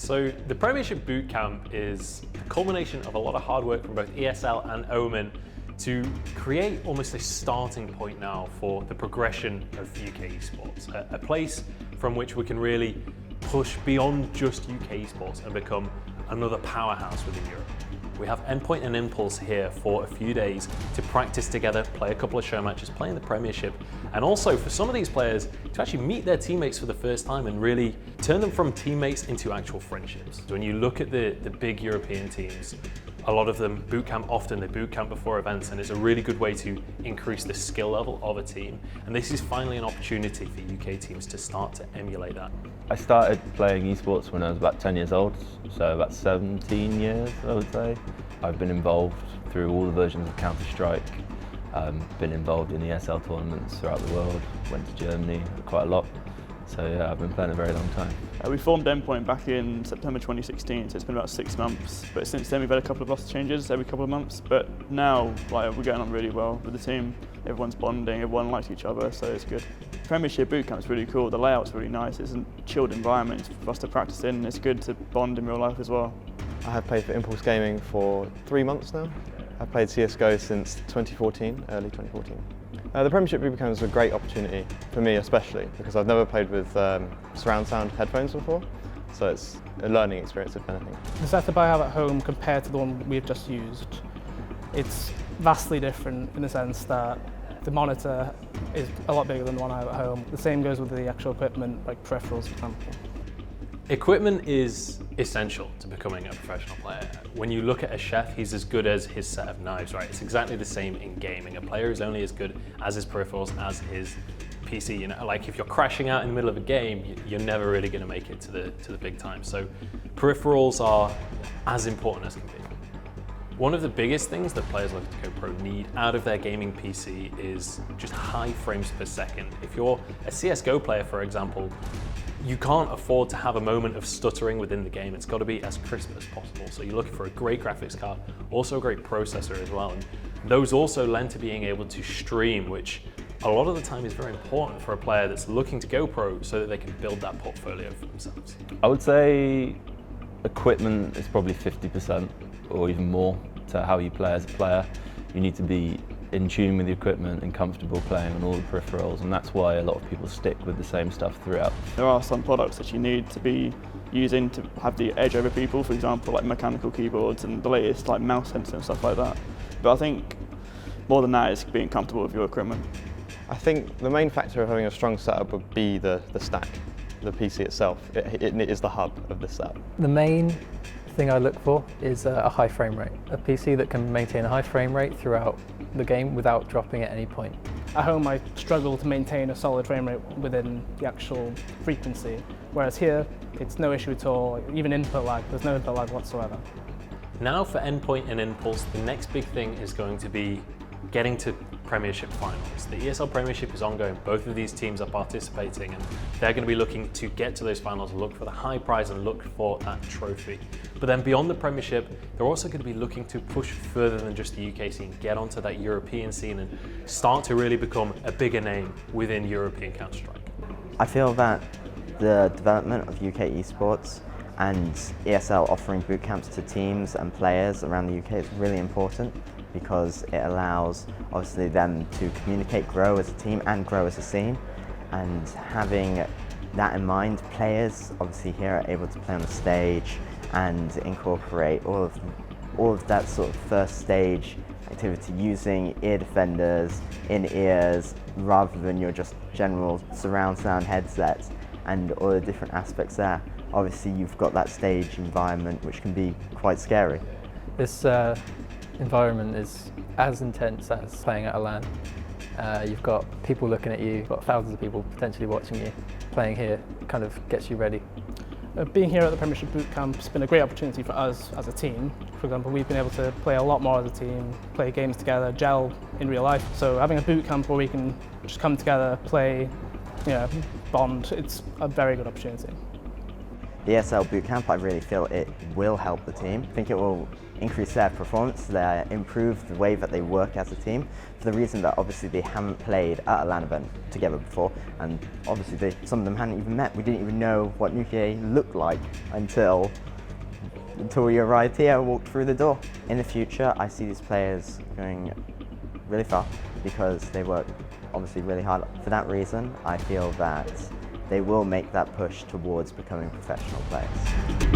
So the Premiership Bootcamp is a culmination of a lot of hard work from both ESL and Omen to create almost a starting point now for the progression of UK esports, a place from which we can really push beyond just UK esports and become another powerhouse within Europe. We have Endpoint and Impulse here for a few days to practice together, play a couple of show matches, play in the Premiership, and also for some of these players to actually meet their teammates for the first time and really turn them from teammates into actual friendships. So when you look at the big European teams, a lot of them bootcamp often, they bootcamp before events, and it's a really good way to increase the skill level of a team. And this is finally an opportunity for UK teams to start to emulate that. I started playing esports when I was about 10 years old, so about 17 years I would say. I've been involved through all the versions of Counter-Strike, been involved in ESL tournaments throughout the world, went to Germany quite a lot. So yeah, I've been playing a very long time. We formed Endpoint back in September 2016, so it's been about 6 months. But since then we've had a couple of roster changes every couple of months. But now we're getting on really well with the team. Everyone's bonding, everyone likes each other, so it's good. Premiership Bootcamp is really cool, the layout's really nice. It's a chilled environment for us to practice in. It's good to bond in real life as well. I have played for Impulse Gaming for 3 months now. I've played CSGO since 2014, early 2014. The Premiership Bootcamp is a great opportunity, for me especially, because I've never played with surround sound headphones before, so it's a learning experience if anything. The setup I have at home compared to the one we've just used, it's vastly different in the sense that the monitor is a lot bigger than the one I have at home. The same goes with the actual equipment, like peripherals for example. Equipment is essential to becoming a professional player. When you look at a chef, he's as good as his set of knives, right? It's exactly the same in gaming. A player is only as good as his peripherals, as his PC. You know, like if you're crashing out in the middle of a game, you're never really going to make it to the big time. So peripherals are as important as can be. One of the biggest things that players looking to go pro need out of their gaming PC is just high frames per second. If you're a CSGO player, for example, you can't afford to have a moment of stuttering within the game. It's got to be as crisp as possible. So you're looking for a great graphics card, also a great processor as well. And those also lend to being able to stream, which a lot of the time is very important for a player that's looking to go pro so that they can build that portfolio for themselves. I would say equipment is probably 50% or even more to how you play as a player. You need to be in tune with the equipment and comfortable playing on all the peripherals, and that's why a lot of people stick with the same stuff throughout. There are some products that you need to be using to have the edge over people, for example like mechanical keyboards and the latest like mouse sensor and stuff like that. But I think more than that is being comfortable with your equipment. I think the main factor of having a strong setup would be the stack, the PC itself. It is the hub of the setup. The main thing I look for is a high frame rate. A PC that can maintain a high frame rate throughout the game without dropping at any point. At home I struggle to maintain a solid frame rate within the actual frequency, whereas here it's no issue at all, even input lag, there's no input lag whatsoever. Now for Endpoint and Impulse, the next big thing is going to be getting to Premiership finals. The ESL Premiership is ongoing, both of these teams are participating and they're going to be looking to get to those finals, look for the high prize and look for that trophy. But then beyond the Premiership, they're also going to be looking to push further than just the UK scene, get onto that European scene and start to really become a bigger name within European Counter-Strike. I feel that the development of UK esports and ESL offering bootcamps to teams and players around the UK is really important, because it allows obviously them to communicate, grow as a team and grow as a scene. And having that in mind, players obviously here are able to play on the stage and incorporate all of that sort of first stage activity using ear defenders, in-ears, rather than your just general surround sound headsets and all the different aspects there. Obviously you've got that stage environment which can be quite scary. This environment is as intense as playing at a LAN. You've got people looking at you, you've got thousands of people potentially watching you. Playing here kind of gets you ready. Being here at the Premiership Bootcamp has been a great opportunity for us as a team. For example, we've been able to play a lot more as a team, play games together, gel in real life. So having a bootcamp where we can just come together, play, bond, it's a very good opportunity. The ESL Bootcamp, I really feel it will help the team. I think it will increase their performance, improve the way that they work as a team, for the reason that obviously they haven't played at a LAN event together before, and obviously some of them hadn't even met. We didn't even know what Nuclear looked like until we arrived here and walked through the door. In the future, I see these players going really far because they work obviously really hard. For that reason, I feel that they will make that push towards becoming professional players.